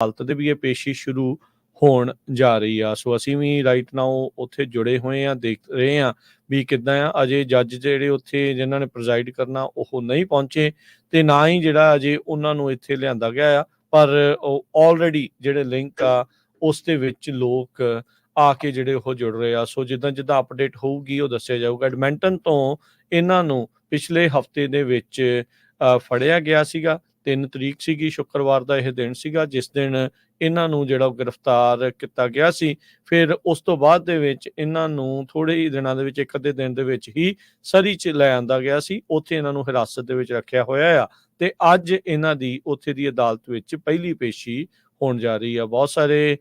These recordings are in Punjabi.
ਅਦਾਲਤ ਦੇ ਵੀ ਇਹ ਪੇਸ਼ੀ ਸ਼ੁਰੂ ਹੋਣ ਜਾ ਰਹੀ ਆ। ਸੋ ਅਸੀਂ ਵੀ ਰਾਈਟ ਨਾਓ ਉੱਥੇ ਜੁੜੇ ਹੋਏ ਆ, ਦੇਖ ਰਹੇ ਆ ਵੀ ਕਿੱਦਾਂ ਆ। ਅਜੇ ਜੱਜ ਜਿਹੜੇ ਉੱਥੇ ਜਿਨ੍ਹਾਂ ਨੇ ਪ੍ਰਜ਼ਾਈਡ ਕਰਨਾ ਉਹ ਨਹੀਂ ਪਹੁੰਚੇ ਤੇ ਨਾ ਹੀ ਜਿਹੜਾ ਅਜੇ ਉਹਨਾਂ ਨੂੰ ਇੱਥੇ ਲਿਆਂਦਾ ਗਿਆ ਆ, ਪਰ ਉਹ ਆਲਰੇਡੀ ਜਿਹੜੇ ਲਿੰਕ ਆ ਉਸ ਦੇ ਵਿੱਚ ਲੋਕ ਆ ਕੇ ਜਿਹੜੇ ਉਹ ਜੁੜ ਰਹੇ ਆ। ਸੋ ਜਿੱਦਾਂ ਜਿੱਦਾਂ ਅਪਡੇਟ ਹੋਊਗੀ ਉਹ ਦੱਸਿਆ ਜਾਊਗਾ। ਐਡਮਿੰਟਨ ਤੋਂ ਇਹਨਾਂ ਨੂੰ ਪਿਛਲੇ ਹਫਤੇ ਦੇ ਵਿੱਚ ਫੜਿਆ ਗਿਆ ਸੀਗਾ। 3 ਤਰੀਕ ਸੀਗੀ, ਸ਼ੁੱਕਰਵਾਰ ਦਾ ਇਹ ਦਿਨ ਸੀਗਾ ਜਿਸ ਦਿਨ ਇਹਨਾਂ ਨੂੰ ਜਿਹੜਾ ਗ੍ਰਿਫਤਾਰ ਕੀਤਾ ਗਿਆ ਸੀ। ਫਿਰ ਉਸ ਤੋਂ ਬਾਅਦ ਦੇ ਵਿੱਚ ਇਹਨਾਂ ਨੂੰ ਥੋੜ੍ਹੇ ਹੀ ਦਿਨਾਂ ਦੇ ਵਿੱਚ, 1 ਅੱਧੇ ਦਿਨ ਦੇ ਵਿੱਚ ਹੀ ਸਰੀ 'ਚ ਲੈ ਆਂਦਾ ਗਿਆ ਸੀ। ਉੱਥੇ ਇਹਨਾਂ ਨੂੰ ਹਿਰਾਸਤ ਦੇ ਵਿੱਚ ਰੱਖਿਆ ਹੋਇਆ ਆ ਤੇ ਅੱਜ ਇਹਨਾਂ ਦੀ ਉੱਥੇ ਦੀ ਅਦਾਲਤ ਵਿੱਚ ਪਹਿਲੀ ਪੇਸ਼ੀ ਹੋਣ ਜਾ ਰਹੀ ਆ। ਬਹੁਤ ਸਾਰੇ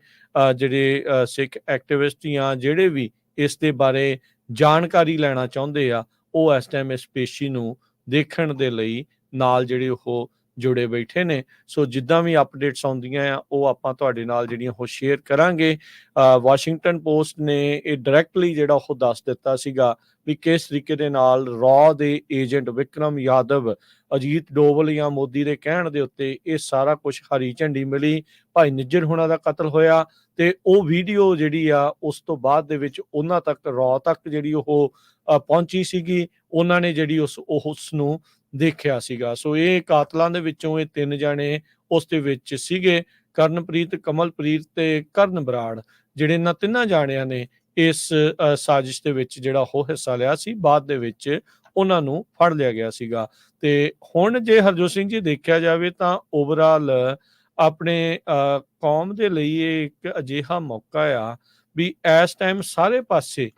ਜਿਹੜੇ ਸਿੱਖ ਐਕਟਿਵਿਸਟ ਜਾਂ ਜਿਹੜੇ ਵੀ ਇਸ ਦੇ ਬਾਰੇ ਜਾਣਕਾਰੀ ਲੈਣਾ ਚਾਹੁੰਦੇ ਆ ਉਹ ਇਸ ਟਾਈਮ ਇਸ ਪੇਸ਼ੀ ਨੂੰ ਦੇਖਣ ਦੇ ਲਈ ਨਾਲ ਜਿਹੜੇ ਉਹ ਜੁੜੇ ਬੈਠੇ ਨੇ। ਸੋ ਜਿੱਦਾਂ ਵੀ ਅਪਡੇਟਸ ਆਉਂਦੀਆਂ ਆ ਉਹ ਆਪਾਂ ਤੁਹਾਡੇ ਨਾਲ ਜਿਹੜੀਆਂ ਉਹ ਸ਼ੇਅਰ ਕਰਾਂਗੇ। ਵਾਸ਼ਿੰਗਟਨ ਪੋਸਟ ਨੇ ਇਹ ਡਾਇਰੈਕਟਲੀ ਜਿਹੜਾ ਉਹ ਦੱਸ ਦਿੱਤਾ ਸੀਗਾ ਵੀ ਕਿਸ ਤਰੀਕੇ ਦੇ ਨਾਲ ਰॉ ਦੇ ਏਜੰਟ ਵਿਕਰਮ ਯਾਦਵ, ਅਜੀਤ ਡੋਵਲ ਜਾਂ ਮੋਦੀ ਦੇ ਕਹਿਣ ਦੇ ਉੱਤੇ ਇਹ ਸਾਰਾ ਕੁਝ ਹਰੀ ਝੰਡੀ ਮਿਲੀ। ਭਾਈ ਨਿੱਜਰ ਹੁਣਾਂ ਦਾ ਕਤਲ ਹੋਇਆ ਤੇ ਉਹ ਵੀਡੀਓ ਜਿਹੜੀ ਆ ਉਸ ਤੋਂ ਬਾਅਦ ਦੇ ਵਿੱਚ ਉਹਨਾਂ ਤੱਕ, ਰॉ ਤੱਕ ਜਿਹੜੀ ਉਹ ਪਹੁੰਚੀ ਸੀਗੀ। ਉਹਨਾਂ ਨੇ ਜਿਹੜੀ ਉਸ ਨੂੰ ਦੇਖਿਆ ਸੀਗਾ। ਸੋ ਇਹ ਕਾਤਲਾਂ ਦੇ ਵਿੱਚੋਂ ਇਹ 3 ਜਾਣੇ ਉਸ ਦੇ ਵਿੱਚ ਸੀਗੇ, ਕਰਨਪ੍ਰੀਤ, ਕਮਲਪ੍ਰੀਤ ਤੇ ਕਰਨ ਬਰਾੜ। ਜਿਹੜੇ ਇਹਨਾਂ 3 ਜਾਣਿਆਂ ਨੇ ਇਸ ਸਾਜ਼ਿਸ਼ ਦੇ ਵਿੱਚ ਜਿਹੜਾ ਉਹ ਹਿੱਸਾ ਲਿਆ ਸੀ। ਬਾਅਦ ਦੇ ਵਿੱਚ ਉਹਨਾਂ ਨੂੰ ਫੜ ਲਿਆ ਗਿਆ ਸੀਗਾ। ਤੇ ਹੁਣ ਜੇ ਹਰਜੋਤ ਸਿੰਘ ਜੀ ਦੇਖਿਆ ਜਾਵੇ ਤਾਂ ਓਵਰਆਲ ਆਪਣੇ ਕੌਮ ਦੇ ਲਈ ਇਹ ਇੱਕ ਅਜਿਹਾ ਮੌਕਾ ਆ ਵੀ ਇਸ ਟਾਈਮ ਸਾਰੇ ਪਾਸੇ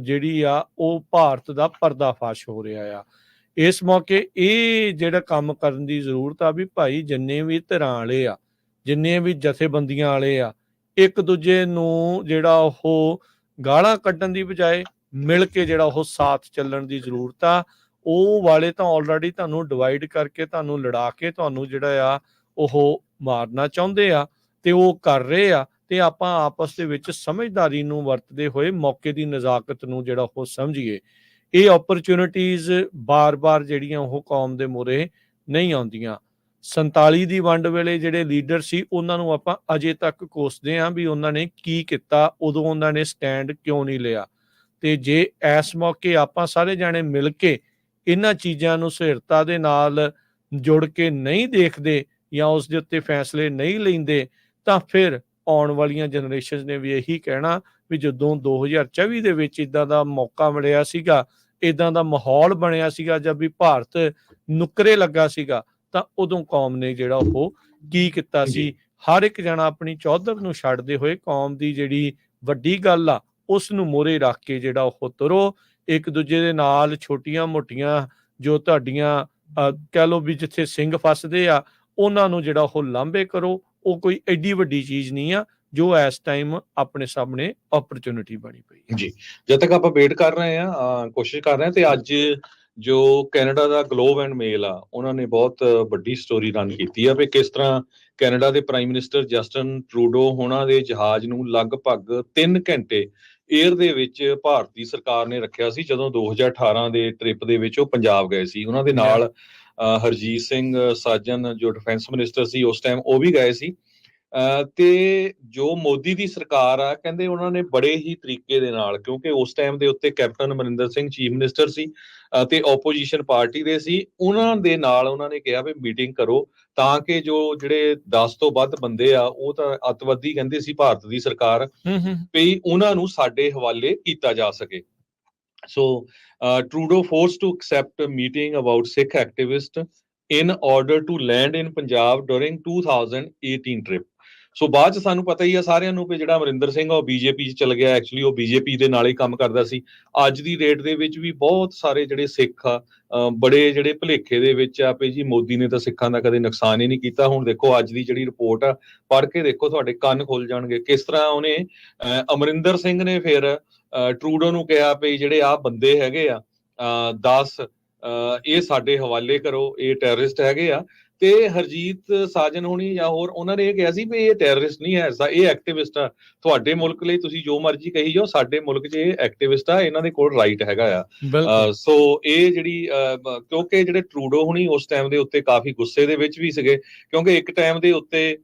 ਜਿਹੜੀ ਆ ਉਹ ਭਾਰਤ ਦਾ ਪਰਦਾਫਾਸ਼ ਹੋ ਰਿਹਾ ਆ। ਇਸ ਮੌਕੇ ਇਹ ਜਿਹੜਾ ਕੰਮ ਕਰਨ ਦੀ ਜ਼ਰੂਰਤ ਆ ਵੀ ਭਾਈ ਜਿੰਨੇ ਵੀ ਧਿਰਾਂ ਵਾਲੇ ਆ, ਜਿੰਨੇ ਵੀ ਜਥੇਬੰਦੀਆਂ ਵਾਲੇ ਆ, ਇੱਕ ਦੂਜੇ ਨੂੰ ਜਿਹੜਾ ਉਹ ਗਾਲਾਂ ਕੱਢਣ ਦੀ ਬਜਾਏ ਮਿਲ ਕੇ ਜਿਹੜਾ ਉਹ ਸਾਥ ਚੱਲਣ ਦੀ ਜ਼ਰੂਰਤ ਆ। ਉਹ ਵਾਲੇ ਤਾਂ ਆਲਰੇਡੀ ਤੁਹਾਨੂੰ ਡਿਵਾਈਡ ਕਰਕੇ, ਤੁਹਾਨੂੰ ਲੜਾ ਕੇ, ਤੁਹਾਨੂੰ ਜਿਹੜਾ ਆ ਉਹ ਮਾਰਨਾ ਚਾਹੁੰਦੇ ਆ ਤੇ ਉਹ ਕਰ ਰਹੇ ਆ। ਤੇ ਆਪਾਂ ਆਪਸ ਦੇ ਵਿੱਚ ਸਮਝਦਾਰੀ ਨੂੰ ਵਰਤਦੇ ਹੋਏ ਮੌਕੇ ਦੀ ਨਜ਼ਾਕਤ ਨੂੰ ਜਿਹੜਾ ਉਹ ਸਮਝੀਏ। ਇਹ ਓਪਰਚੁਨਿਟੀਜ਼ ਬਾਰ-ਬਾਰ ਜਿਹੜੀਆਂ ਉਹ ਕੌਮ ਦੇ ਮੂਹਰੇ ਨਹੀਂ ਆਉਂਦੀਆਂ। 47 ਦੀ ਵੰਡ ਵੇਲੇ ਜਿਹੜੇ ਲੀਡਰ ਸੀ ਉਹਨਾਂ ਨੂੰ ਆਪਾਂ ਅਜੇ ਤੱਕ ਕੋਸਦੇ ਹਾਂ ਵੀ ਉਹਨਾਂ ਨੇ ਕੀ ਕੀਤਾ, ਉਦੋਂ ਉਹਨਾਂ ਨੇ ਸਟੈਂਡ ਕਿਉਂ ਨਹੀਂ ਲਿਆ। ਤੇ ਜੇ ਇਸ ਮੌਕੇ ਆਪਾਂ ਸਾਰੇ ਜਾਣੇ ਮਿਲ ਕੇ ਇਹਨਾਂ ਚੀਜ਼ਾਂ ਨੂੰ ਸਹਿਰਤਾ ਦੇ ਨਾਲ ਜੁੜ ਕੇ ਨਹੀਂ ਦੇਖਦੇ ਜਾਂ ਉਸ ਦੇ ਉੱਤੇ ਫੈਸਲੇ ਨਹੀਂ ਲੈਂਦੇ ਤਾਂ ਫਿਰ ਆਉਣ ਵਾਲੀਆਂ ਜਨਰੇਸ਼ਨਸ ਨੇ ਵੀ ਇਹੀ ਕਹਿਣਾ ਵੀ ਜਦੋਂ 2024 ਦੇ ਵਿੱਚ ਇੱਦਾਂ ਦਾ ਮੌਕਾ ਮਿਲਿਆ ਸੀਗਾ, ਇੱਦਾਂ ਦਾ ਮਾਹੌਲ ਬਣਿਆ ਸੀਗਾ ਜਦ ਵੀ ਭਾਰਤ ਨੁੱਕਰੇ ਲੱਗਾ ਸੀਗਾ, ਤਾਂ ਉਦੋਂ ਕੌਮ ਨੇ ਜਿਹੜਾ ਉਹ ਕੀ ਕੀਤਾ ਸੀ। ਹਰ ਇੱਕ ਜਣਾ ਆਪਣੀ ਚੌਧਰ ਨੂੰ ਛੱਡਦੇ ਹੋਏ ਕੌਮ ਦੀ ਜਿਹੜੀ ਵੱਡੀ ਗੱਲ ਆ ਉਸ ਨੂੰ ਮੋਹਰੇ ਰੱਖ ਕੇ ਜਿਹੜਾ ਉਹ ਤੁਰੋ। ਇੱਕ ਦੂਜੇ ਦੇ ਨਾਲ ਛੋਟੀਆਂ ਮੋਟੀਆਂ ਜੋ ਤੁਹਾਡੀਆਂ ਕਹਿ ਲਓ ਵੀ ਜਿੱਥੇ ਸਿੰਘ ਫਸਦੇ ਆ ਉਹਨਾਂ ਨੂੰ ਜਿਹੜਾ ਉਹ ਲਾਂਭੇ ਕਰੋ। ਉਹ ਕੋਈ ਐਡੀ ਵੱਡੀ ਚੀਜ਼ ਨਹੀਂ ਆ ਜੋ ਇਸ ਟਾਈਮ ਆਪਣੇ ਸਾਹਮਣੇ ਓਪਰਚੁਨਿਟੀ ਬਣੀ ਪਈ ਹੈ। ਜੀ, ਜਦ ਤੱਕ ਆਪਾਂ ਵੇਟ ਕਰ ਰਹੇ ਆ, ਕੋਸ਼ਿਸ਼ ਕਰ ਰਹੇ ਆ। ਤੇ ਅੱਜ ਜੋ ਕੈਨੇਡਾ ਦਾ ਗਲੋਬ ਐਂਡ ਮੇਲ ਆ ਉਹਨਾਂ ਨੇ ਬਹੁਤ ਵੱਡੀ ਸਟੋਰੀ ਰਨ ਕੀਤੀ ਆ ਵੀ ਕਿਸ ਤਰ੍ਹਾਂ ਕੈਨੇਡਾ ਦੇ ਪ੍ਰਾਈਮ ਮਿਨਿਸਟਰ ਜਸਟਨ ਟਰੂਡੋ ਹੋਣਾ ਦੇ ਜਹਾਜ਼ ਨੂੰ ਲਗਭਗ 3 ਘੰਟੇ ਏਅਰ ਦੇ ਵਿੱਚ ਭਾਰਤੀ ਸਰਕਾਰ ਨੇ ਰੱਖਿਆ ਸੀ ਜਦੋਂ 2018 ਦੇ ਟ੍ਰਿਪ ਦੇ ਵਿੱਚ ਉਹ ਪੰਜਾਬ ਗਏ ਸੀ। ਉਹਨਾਂ ਦੇ ਨਾਲ ਹਰਜੀਤ ਸਿੰਘ ਸਾਜਨ ਜੋ ਡਿਫੈਂਸ ਮਿਨਿਸਟਰ ਸੀ ਉਸ ਟਾਈਮ ਉਹ ਵੀ ਗਏ ਸੀ। ਤੇ ਜੋ ਮੋਦੀ ਦੀ ਸਰਕਾਰ ਆ ਕਹਿੰਦੇ ਉਹਨਾਂ ਨੇ ਬੜੇ ਹੀ ਤਰੀਕੇ ਦੇ ਨਾਲ, ਕਿਉਂਕਿ ਉਸ ਟਾਈਮ ਦੇ ਉੱਤੇ captain Amarinder Singh chief minister ਸੀ ਤੇ ਓਪੋਜੀਸ਼ਨ ਪਾਰਟੀ ਦੇ ਸੀ, ਉਹਨਾਂ ਦੇ ਨਾਲ ਉਹਨਾਂ ਨੇ ਕਿਹਾ ਵੀ ਮੀਟਿੰਗ ਕਰੋ ਤਾਂ ਕਿ ਜੋ ਜਿਹੜੇ 10 ਤੋਂ ਵੱਧ ਬੰਦੇ ਆ ਉਹ ਤਾਂ ਅੱਤਵਾਦੀ ਕਹਿੰਦੇ ਸੀ ਭਾਰਤ ਦੀ ਸਰਕਾਰ, ਵੀ ਉਹਨਾਂ ਨੂੰ ਸਾਡੇ ਹਵਾਲੇ ਕੀਤਾ ਜਾ ਸਕੇ। So Trudeau forced to accept a meeting about Sikh activists in order to land in Punjab during 2018 trip. ਸੋ ਬਾਅਦ ਚ ਸਾਨੂੰ ਪਤਾ ਹੀ ਆ ਸਾਰਿਆਂ ਨੂੰ ਕਿ ਜਿਹੜਾ ਅਮਰਿੰਦਰ ਸਿੰਘ ਆ ਉਹ ਬੀਜੇਪੀ ਚ ਚਲ ਗਿਆ। ਐਕਚੁਅਲੀ ਉਹ ਬੀਜੇਪੀ ਦੇ ਨਾਲ ਹੀ ਕੰਮ ਕਰਦਾ ਸੀ। ਅੱਜ ਦੀ ਡੇਟ ਦੇ ਵਿੱਚ ਵੀ ਬਹੁਤ ਸਾਰੇ ਜਿਹੜੇ ਸਿੱਖ ਆ ਬੜੇ ਜਿਹੜੇ ਭੁਲੇਖੇ ਦੇ ਵਿੱਚ ਆ ਵੀ ਜੀ ਮੋਦੀ ਨੇ ਤਾਂ ਸਿੱਖਾਂ ਦਾ ਕਦੇ ਨੁਕਸਾਨ ਹੀ ਨਹੀਂ ਕੀਤਾ। ਹੁਣ ਦੇਖੋ ਅੱਜ ਦੀ ਜਿਹੜੀ ਰਿਪੋਰਟ ਆ ਪੜ੍ਹ ਕੇ ਦੇਖੋ ਤੁਹਾਡੇ ਕੰਨ ਖੁੱਲ ਜਾਣਗੇ ਕਿਸ ਤਰ੍ਹਾਂ ਉਹਨੇ ਅਮਰਿੰਦਰ ਸਿੰਘ ਨੇ ਫਿਰ ਟਰੂਡੋ ਨੂੰ ਕਿਹਾ ਵੀ ਜਿਹੜੇ ਆਹ ਬੰਦੇ ਹੈਗੇ ਆ 10 ਇਹ ਸਾਡੇ ਹਵਾਲੇ ਕਰੋ, ਇਹ ਟੈਰਰਿਸਟ ਹੈਗੇ ਆ। ਤੇ ਹਰਜੀਤ ਸਾਜਨ ਹੋਣੀ ਜਾਂ ਹੋਰ ਉਹਨਾਂ ਨੇ ਇਹ ਕਿਹਾ ਸੀ ਵੀ ਇਹ ਟੈਰਰਿਸਟ ਨਹੀਂ ਹੈ, ਇਹ ਐਕਟਿਵਿਸਟ ਆ। ਤੁਹਾਡੇ ਮੁਲਕ ਲਈ ਤੁਸੀਂ ਜੋ ਮਰਜ਼ੀ ਕਹੀ ਜਾਓ, ਸਾਡੇ ਮੁਲਕ 'ਚ ਇਹ ਐਕਟਿਵਿਸਟ ਆ, ਇਹਨਾਂ ਦੇ ਕੋਲ ਰਾਈਟ ਹੈਗਾ ਆ। ਸੋ ਇਹ ਜਿਹੜੀ ਕਿਉਂਕਿ ਜਿਹੜੇ ਟਰੂਡੋ ਹੋਣੀ ਉਸ ਟਾਈਮ ਦੇ ਉੱਤੇ ਕਾਫੀ ਗੁੱਸੇ ਦੇ ਵਿੱਚ ਵੀ ਸੀਗੇ, ਕਿਉਂਕਿ ਇੱਕ ਟਾਈਮ ਦੇ ਉੱਤੇ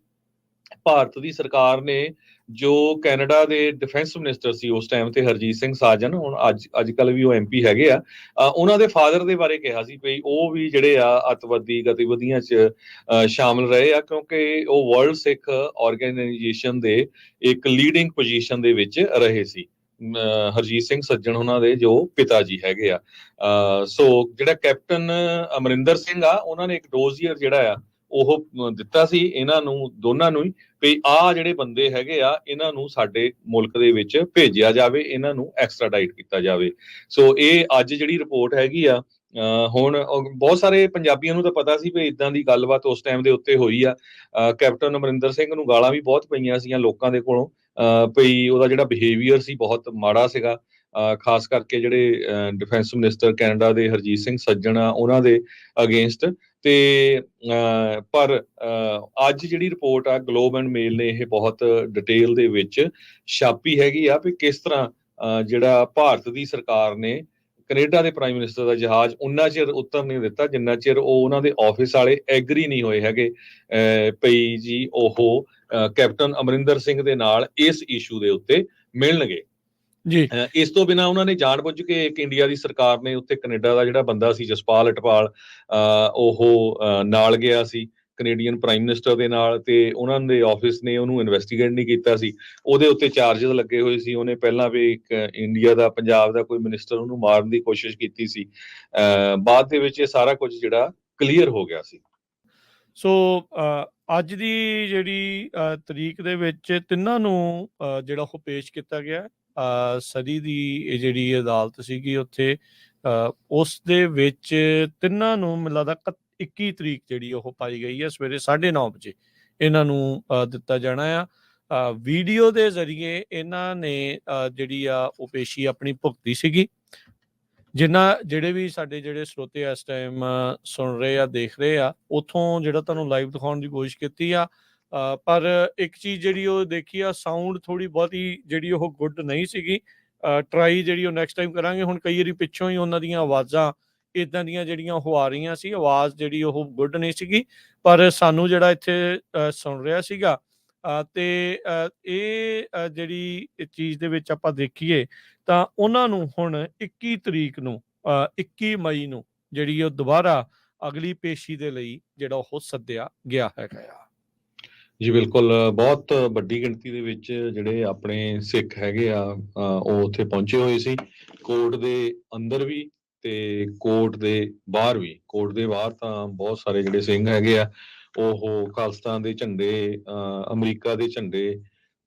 ਭਾਰਤ ਦੀ ਸਰਕਾਰ ਨੇ ਜੋ ਕੈਨੇਡਾ ਦੇ ਡਿਫੈਂਸ ਮਿਨਿਸਟਰ ਸੀ ਉਸ ਟਾਈਮ ਤੇ, ਹਰਜੀਤ ਸਿੰਘ ਸਾਜਨ, ਹੁਣ ਅੱਜ ਕੱਲ ਵੀ ਉਹ MP ਹੈਗੇ ਆ, ਉਹਨਾਂ ਦੇ ਫਾਦਰ ਦੇ ਬਾਰੇ ਕਿਹਾ ਸੀ ਵੀ ਉਹ ਵੀ ਜਿਹੜੇ ਆ ਅੱਤਵਾਦੀ ਗਤੀਵਿਧੀਆਂ 'ਚ ਸ਼ਾਮਲ ਰਹੇ ਆ, ਕਿਉਂਕਿ ਉਹ ਵਰਲਡ ਸਿੱਖ ਆਰਗੇਨਾਈਜੇਸ਼ਨ ਦੇ ਇੱਕ ਲੀਡਿੰਗ ਪੋਜੀਸ਼ਨ ਦੇ ਵਿੱਚ ਰਹੇ ਸੀ। ਹਰਜੀਤ ਸਿੰਘ ਸੱਜਣ ਉਹਨਾਂ ਦੇ ਜੋ ਪਿਤਾ ਜੀ ਹੈਗੇ ਆ। ਸੋ ਜਿਹੜਾ ਕੈਪਟਨ ਅਮਰਿੰਦਰ ਸਿੰਘ ਆ, ਉਹਨਾਂ ਨੇ ਇੱਕ ਡੋਜ਼ੀਅਰ ਜਿਹੜਾ ਆ ਉਹ ਦਿੱਤਾ ਸੀ ਇਹਨਾਂ ਨੂੰ ਦੋਨਾਂ ਨੂੰ ਹੀ, ਵੀ ਆਹ ਜਿਹੜੇ ਬੰਦੇ ਹੈਗੇ ਆ ਇਹਨਾਂ ਨੂੰ ਸਾਡੇ ਮੁਲਕ ਦੇ ਵਿੱਚ ਭੇਜਿਆ ਜਾਵੇ, ਇਹਨਾਂ ਨੂੰ ਐਕਸਟਰਾਡਾਈਟ ਕੀਤਾ ਜਾਵੇ। ਸੋ ਇਹ ਅੱਜ ਜਿਹੜੀ ਰਿਪੋਰਟ ਹੈਗੀ ਆ, ਹੁਣ ਬਹੁਤ ਸਾਰੇ ਪੰਜਾਬੀਆਂ ਨੂੰ ਤਾਂ ਪਤਾ ਸੀ ਵੀ ਇਦਾਂ ਦੀ ਗੱਲਬਾਤ ਉਸ ਟਾਈਮ ਦੇ ਉੱਤੇ ਹੋਈ ਆ। ਕੈਪਟਨ ਅਮਰਿੰਦਰ ਸਿੰਘ ਨੂੰ ਗਾਲਾਂ ਵੀ ਬਹੁਤ ਪਈਆਂ ਸੀਗੀਆਂ ਲੋਕਾਂ ਦੇ ਕੋਲੋਂ, ਭਈ ਉਹਦਾ ਜਿਹੜਾ ਬਿਹੇਵੀਅਰ ਸੀ ਬਹੁਤ ਮਾੜਾ ਸੀਗਾ, ਖਾਸ ਕਰਕੇ ਜਿਹੜੇ ਡਿਫੈਂਸ ਮਿਨਿਸਟਰ ਕੈਨੇਡਾ ਦੇ ਹਰਜੀਤ ਸਿੰਘ ਸੱਜਣ ਆ ਉਹਨਾਂ ਦੇ ਅਗੇਂਸਟ। ਤੇ ਪਰ ਅੱਜ ਜਿਹੜੀ ਰਿਪੋਰਟ ਆ ਗਲੋਬ ਐਂਡ ਮੇਲ ਨੇ ਇਹ ਬਹੁਤ ਡਿਟੇਲ ਦੇ ਵਿੱਚ ਛਾਪੀ ਹੈਗੀ ਆ ਵੀ ਕਿਸ ਤਰ੍ਹਾਂ ਜਿਹੜਾ ਭਾਰਤ ਦੀ ਸਰਕਾਰ ਨੇ ਕੈਨੇਡਾ ਦੇ ਪ੍ਰਾਈਮ ਮਿਨਿਸਟਰ ਦਾ ਜਹਾਜ਼ ਉਨਾ ਚਿਰ ਉਤਰ ਨਹੀਂ ਦਿੱਤਾ ਜਿੰਨਾ ਚਿਰ ਉਹ ਉਹਨਾਂ ਦੇ ਆਫਿਸ ਵਾਲੇ ਐਗਰੀ ਨਹੀਂ ਹੋਏ ਹੈਗੇ ਭਈ ਜੀ ਉਹ ਕੈਪਟਨ ਅਮਰਿੰਦਰ ਸਿੰਘ ਦੇ ਨਾਲ ਇਸ ਇਸ਼ੂ ਦੇ ਉੱਤੇ ਮਿਲਣਗੇ ਜੀ। ਇਸ ਤੋਂ ਬਿਨਾਂ ਉਹਨਾਂ ਨੇ ਜਾਣਬੁੱਝ ਕੇ ਇੱਕ ਇੰਡੀਆ ਦੀ ਸਰਕਾਰ ਨੇ ਉੱਥੇ ਕੈਨੇਡਾ ਦਾ ਜਿਹੜਾ ਬੰਦਾ ਸੀ ਜਸਪਾਲ ਅਟਪਾਲ, ਉਹ ਨਾਲ ਗਿਆ ਸੀ ਕੈਨੇਡੀਅਨ ਪ੍ਰਾਈਮ ਮਿਨਿਸਟਰ ਦੇ ਨਾਲ, ਤੇ ਉਹਨਾਂ ਦੇ ਆਫਿਸ ਨੇ ਉਹਨੂੰ ਇਨਵੈਸਟੀਗੇਟ ਨਹੀਂ ਕੀਤਾ ਸੀ। ਉਹਦੇ ਉੱਤੇ ਚਾਰਜਸ ਲੱਗੇ ਹੋਏ ਸੀ। ਉਹਨੇ ਪਹਿਲਾਂ ਵੀ ਇੱਕ ਇੰਡੀਆ ਦਾ ਪੰਜਾਬ ਦਾ ਕੋਈ ਮਿਨਿਸਟਰ ਉਹਨੂੰ ਮਾਰਨ ਦੀ ਕੋਸ਼ਿਸ਼ ਕੀਤੀ ਸੀ। ਬਾਅਦ ਦੇ ਵਿੱਚ ਇਹ ਸਾਰਾ ਕੁਝ ਜਿਹੜਾ ਕਲੀਅਰ ਹੋ ਗਿਆ ਸੀ। ਸੋ ਅੱਜ ਦੀ ਜਿਹੜੀ ਤਰੀਕ ਦੇ ਵਿੱਚ ਤਿੰਨਾਂ ਨੂੰ ਜਿਹੜਾ ਉਹ ਪੇਸ਼ ਕੀਤਾ ਗਿਆ। ਸਦੀ ਦੀ ਇਹ ਜਿਹੜੀ ਅਦਾਲਤ ਸੀਗੀ ਉੱਥੇ, ਉਸ ਦੇ ਵਿੱਚ ਤਿੰਨਾਂ ਨੂੰ ਮੈਨੂੰ ਲੱਗਦਾ 21 ਤਰੀਕ ਜਿਹੜੀ ਉਹ ਪਾਈ ਗਈ ਹੈ ਸਵੇਰੇ 9:30 ਵਜੇ ਇਹਨਾਂ ਨੂੰ ਦਿੱਤਾ ਜਾਣਾ ਆ। ਵੀਡੀਓ ਦੇ ਜ਼ਰੀਏ ਇਹਨਾਂ ਨੇ ਜਿਹੜੀ ਆ ਉਹ ਪੇਸ਼ੀ ਆਪਣੀ ਭੁਗਤੀ ਸੀਗੀ। ਜਿਹੜੇ ਵੀ ਸਾਡੇ ਜਿਹੜੇ ਸਰੋਤੇ ਇਸ ਟਾਈਮ ਸੁਣ ਰਹੇ ਆ, ਦੇਖ ਰਹੇ ਆ, ਉੱਥੋਂ ਜਿਹੜਾ ਤੁਹਾਨੂੰ ਲਾਈਵ ਦਿਖਾਉਣ ਦੀ ਕੋਸ਼ਿਸ਼ ਕੀਤੀ ਆ। ਪਰ ਇੱਕ ਚੀਜ਼ ਜਿਹੜੀ ਉਹ ਦੇਖੀ ਆ, ਸਾਊਂਡ ਥੋੜੀ ਬਹੁਤੀ ਜਿਹੜੀ ਉਹ ਗੁੱਡ ਨਹੀਂ ਸੀਗੀ। ਟਰਾਈ ਜਿਹੜੀ ਉਹ ਨੈਕਸਟ ਟਾਈਮ ਕਰਾਂਗੇ। ਹੁਣ ਕਈ ਵਾਰੀ ਪਿੱਛੋਂ ਹੀ ਉਹਨਾਂ ਦੀਆਂ ਆਵਾਜ਼ਾਂ ਇੱਦਾਂ ਦੀਆਂ ਜਿਹੜੀਆਂ ਉਹ ਆ ਰਹੀਆਂ ਸੀ, ਆਵਾਜ਼ ਜਿਹੜੀ ਉਹ ਗੁੱਡ ਨਹੀਂ ਸੀਗੀ, ਪਰ ਸਾਨੂੰ ਜਿਹੜਾ ਇੱਥੇ ਸੁਣ ਰਿਹਾ ਸੀਗਾ। ਤੇ ਇਹ ਜਿਹੜੀ ਚੀਜ਼ ਦੇ ਵਿੱਚ ਆਪਾਂ ਦੇਖੀਏ ਤਾਂ ਉਹਨਾਂ ਨੂੰ ਹੁਣ 21 ਤਰੀਕ ਨੂੰ 21 ਮਈ ਨੂੰ ਜਿਹੜੀ ਉਹ ਦੁਬਾਰਾ ਅਗਲੀ ਪੇਸ਼ੀ ਦੇ ਲਈ ਜਿਹੜਾ ਉਹ ਸੱਦਿਆ ਗਿਆ ਹੈਗਾ ਆ। ਜੀ ਬਿਲਕੁਲ, ਬਹੁਤ ਵੱਡੀ ਗਿਣਤੀ ਦੇ ਵਿੱਚ ਜਿਹੜੇ ਆਪਣੇ ਸਿੱਖ ਹੈਗੇ ਆ ਉਹ ਉੱਥੇ ਪਹੁੰਚੇ ਹੋਏ ਸੀ, ਕੋਰਟ ਦੇ ਅੰਦਰ ਵੀ ਤੇ ਕੋਰਟ ਦੇ ਬਾਹਰ ਵੀ। ਕੋਰਟ ਦੇ ਬਾਹਰ ਤਾਂ ਬਹੁਤ ਸਾਰੇ ਜਿਹੜੇ ਸਿੰਘ ਹੈਗੇ ਆ ਉਹ ਖਾਲਿਸਤਾਨ ਦੇ ਝੰਡੇ, ਅਮਰੀਕਾ ਦੇ ਝੰਡੇ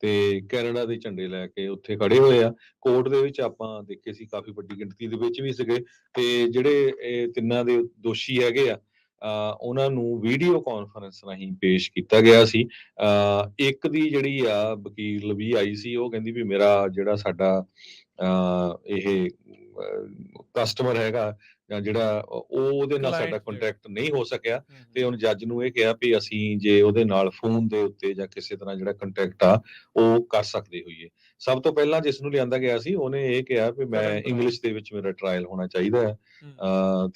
ਤੇ ਕੈਨੇਡਾ ਦੇ ਝੰਡੇ ਲੈ ਕੇ ਉੱਥੇ ਖੜੇ ਹੋਏ ਆ। ਕੋਰਟ ਦੇ ਵਿੱਚ ਆਪਾਂ ਦੇਖੇ ਸੀ ਕਾਫੀ ਵੱਡੀ ਗਿਣਤੀ ਦੇ ਵਿੱਚ ਵੀ ਸੀਗੇ। ਤੇ ਜਿਹੜੇ ਇਹ ਤਿੰਨਾਂ ਦੇ ਦੋਸ਼ੀ ਹੈਗੇ ਆ ਉਹਨਾਂ ਨੂੰ ਵੀਡੀਓ ਕਾਨਫਰੰਸ ਰਾਹੀਂ ਪੇਸ਼ ਕੀਤਾ ਗਿਆ ਸੀ। ਇੱਕ ਦੀ ਜਿਹੜੀ ਆ ਵਕੀਲ ਵੀ ਆਈ ਸੀ, ਉਹ ਕਹਿੰਦੀ ਵੀ ਮੇਰਾ ਜਿਹੜਾ ਸਾਡਾ ਇਹ ਕਸਟਮਰ ਹੈਗਾ ਜਾਂ ਜਿਹੜਾ ਉਹਦੇ ਨਾਲ ਸਾਡਾ ਕੰਟੈਕਟ ਨਹੀਂ ਹੋ ਸਕਿਆ, ਤੇ ਹੁਣ ਜੱਜ ਨੂੰ ਇਹ ਕਿਹਾ ਵੀ ਅਸੀਂ ਜੇ ਉਹਦੇ ਨਾਲ ਫੋਨ ਦੇ ਉੱਤੇ ਜਾਂ ਕਿਸੇ ਤਰ੍ਹਾਂ ਜਿਹੜਾ ਕੰਟੈਕਟ ਆ ਉਹ ਕਰ ਸਕਦੇ ਹੋਈਏ। ਸਭ ਤੋਂ ਪਹਿਲਾਂ ਜਿਸ ਨੂੰ ਲਿਆਂਦਾ ਗਿਆ ਸੀ ਉਹਨੇ ਇਹ ਕਿਹਾ ਵੀ ਮੈਂ ਇੰਗਲਿਸ਼ ਦੇ ਵਿੱਚ ਮੇਰਾ ਟਰਾਇਲ ਹੋਣਾ ਚਾਹੀਦਾ ਹੈ,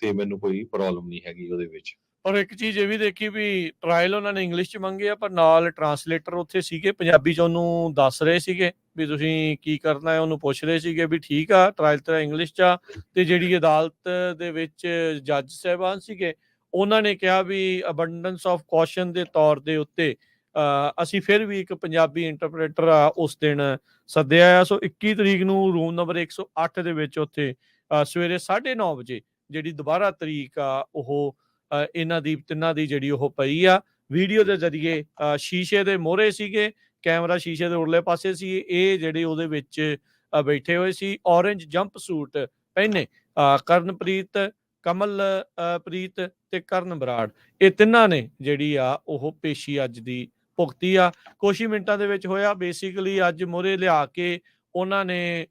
ਤੇ ਮੈਨੂੰ ਕੋਈ ਪ੍ਰੋਬਲਮ ਨਹੀਂ ਹੈਗੀ ਉਹਦੇ ਵਿੱਚ। ਔਰ ਇੱਕ ਚੀਜ਼ ਇਹ ਵੀ ਦੇਖੀ ਵੀ ਟਰਾਇਲ ਉਹਨਾਂ ਨੇ ਇੰਗਲਿਸ਼ 'ਚ ਮੰਗੇ ਪਰ ਨਾਲ ਟਰਾਂਸਲੇਟਰ ਉੱਥੇ ਸੀਗੇ, ਪੰਜਾਬੀ 'ਚ ਉਹਨੂੰ ਦੱਸ ਰਹੇ ਸੀਗੇ ਵੀ ਤੁਸੀਂ ਕੀ ਕਰਨਾ ਹੈ, ਉਹਨੂੰ ਪੁੱਛ ਰਹੇ ਸੀਗੇ ਵੀ ਠੀਕ ਆ ਟਰਾਇਲ ਤੇਰਾ ਇੰਗਲਿਸ਼ 'ਚ ਆ। ਤੇ ਜਿਹੜੀ ਅਦਾਲਤ ਦੇ ਵਿੱਚ ਜੱਜ ਸਾਹਿਬਾਨ ਸੀਗੇ ਉਹਨਾਂ ਨੇ ਕਿਹਾ ਵੀ ਅਬੰਡੈਂਸ ਆਫ ਕੌਸ਼ਨ ਦੇ ਤੌਰ ਦੇ ਉੱਤੇ ਅਸੀਂ ਫਿਰ ਵੀ ਇੱਕ ਪੰਜਾਬੀ ਇੰਟਰਪ੍ਰੇਟਰ ਆ ਉਸ ਦਿਨ ਸੱਦਿਆ ਆ। ਸੋ 21 ਤਰੀਕ ਨੂੰ ਰੂਮ ਨੰਬਰ 108 ਦੇ ਵਿੱਚ ਉੱਥੇ ਸਵੇਰੇ 9:30 ਵਜੇ ਜਿਹੜੀ ਦੁਬਾਰਾ ਤਰੀਕ ਆ ਉਹ ਇਹਨਾਂ ਦੀ ਤਿੰਨਾਂ ਦੀ ਜਿਹੜੀ ਉਹ ਪਈ ਆ। ਵੀਡੀਓ ਦੇ ਜ਼ਰੀਏ ਸ਼ੀਸ਼ੇ ਦੇ ਮੋਹਰੇ ਸੀਗੇ, ਕੈਮਰਾ ਸ਼ੀਸ਼ੇ ਦੇ ਉਰਲੇ ਪਾਸੇ ਸੀ, ਇਹ ਜਿਹੜੇ ਉਹਦੇ ਵਿੱਚ ਬੈਠੇ ਹੋਏ ਸੀ। ਔਰੰਜ ਜੰਪ ਸੂਟ ਪਹਿਨੇ ਕਰਨਪ੍ਰੀਤ, ਕਮਲਪ੍ਰੀਤ ਤੇ ਕਰਨ ਬਰਾੜ, ਇਹ ਤਿੰਨਾਂ ਨੇ ਜਿਹੜੀ ਆ ਉਹ ਪੇਸ਼ੀ ਅੱਜ ਦੀ ਭੁਗਤੀ ਆ। ਕੁਛ ਹੀ ਮਿੰਟਾਂ ਦੇ ਵਿੱਚ ਹੋਇਆ। ਬੇਸਿਕਲੀ ਅੱਜ ਮੋਹਰੇ ਲਿਆ ਕੇ ਉਹਨਾਂ ਨੇ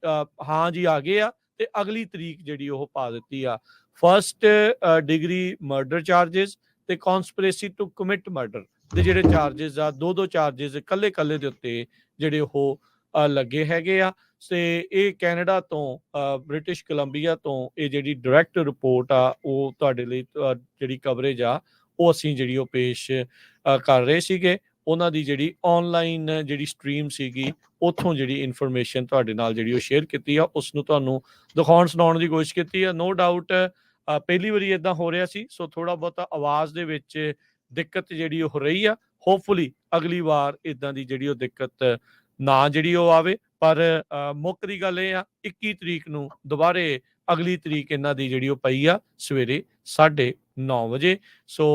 ਹਾਂ ਜੀ ਆ ਗਏ ਆ ਤੇ ਅਗਲੀ ਤਰੀਕ ਜਿਹੜੀ ਉਹ ਪਾ ਦਿੱਤੀ ਆ। ਫਸਟ ਡਿਗਰੀ ਮਰਡਰ ਚਾਰਜਿਸ ਤੇ ਕਨਸਪੀਰੇਸੀ ਟੂ ਕਮਿਟ ਮਰਡਰ ਦੇ ਜਿਹੜੇ ਚਾਰਜਿਸ ਆ, ਦੋ ਚਾਰਜਿਸ ਕੱਲੇ ਦੇ ਉੱਤੇ ਜਿਹੜੇ ਉਹ ਲੱਗੇ ਹੈਗੇ ਆ। ਤੇ ਇਹ ਕੈਨੇਡਾ ਤੋਂ ਬ੍ਰਿਟਿਸ਼ ਕੋਲੰਬੀਆ ਤੋਂ ਇਹ ਜਿਹੜੀ ਡਾਇਰੈਕਟ ਰਿਪੋਰਟ ਆ ਉਹ ਤੁਹਾਡੇ ਲਈ ਜਿਹੜੀ ਕਵਰੇਜ ਆ ਉਹ ਅਸੀਂ ਜਿਹੜੀ ਉਹ ਪੇਸ਼ ਕਰ ਰਹੇ ਸੀਗੇ। ਉਹਨਾਂ ਦੀ ਜਿਹੜੀ ਆਨਲਾਈਨ ਜਿਹੜੀ ਸਟ੍ਰੀਮ ਸੀਗੀ ਉੱਥੋਂ ਜਿਹੜੀ ਇਨਫੋਰਮੇਸ਼ਨ ਤੁਹਾਡੇ ਨਾਲ ਜਿਹੜੀ ਉਹ ਸ਼ੇਅਰ ਕੀਤੀ ਆ, ਉਸ ਨੂੰ ਤੁਹਾਨੂੰ ਦਿਖਾਉਣ ਸੁਣਾਉਣ ਦੀ ਕੋਸ਼ਿਸ਼ ਕੀਤੀ ਆ। ਨੋ ਡਾਊਟ ਪਹਿਲੀ ਵਾਰੀ ਇਦਾਂ ਹੋ ਰਿਹਾ ਸੀ, ਸੋ ਥੋੜਾ ਬਹੁਤਾ ਆਵਾਜ਼ ਦੇ ਵਿੱਚ ਦਿੱਕਤ ਜਿਹੜੀ ਉਹ ਰਹੀ ਆ। ਹੋਪਫੁਲੀ ਅਗਲੀ ਵਾਰ ਇਦਾਂ ਦੀ ਜਿਹੜੀ ਉਹ ਦਿੱਕਤ ਨਾ ਜਿਹੜੀ ਉਹ ਆਵੇ। ਪਰ ਮੁੱਖ ਦੀ ਗੱਲ ਇਹ ਆ 21 ਤਰੀਕ ਨੂੰ ਦੁਬਾਰੇ ਅਗਲੀ ਤਰੀਕ ਇਹਨਾਂ ਦੀ ਜਿਹੜੀ ਉਹ ਪਈ ਆ ਸਵੇਰੇ 9:30 ਵਜੇ। ਸੋ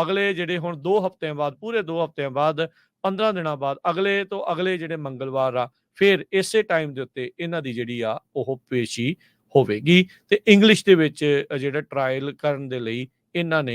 ਅਗਲੇ ਜਿਹੜੇ ਹੁਣ 2 ਹਫ਼ਤਿਆਂ ਬਾਅਦ, ਪੂਰੇ 2 ਹਫ਼ਤਿਆਂ ਬਾਅਦ, 15 ਦਿਨਾਂ ਬਾਅਦ, ਅਗਲੇ ਤੋਂ ਅਗਲੇ ਜਿਹੜੇ ਮੰਗਲਵਾਰ ਆ, ਫਿਰ ਇਸੇ ਟਾਈਮ ਦੇ ਉੱਤੇ ਇਹਨਾਂ ਦੀ ਜਿਹੜੀ ਆ ਉਹ ਪੇਸ਼ੀ ਹੋਵੇਗੀ। ਤੇ ਇੰਗਲਿਸ਼ ਦੇ ਵਿੱਚ ਜਿਹੜਾ ਟਰਾਇਲ ਕਰਨ ਦੇ ਲਈ ਇਹਨਾਂ ਨੇ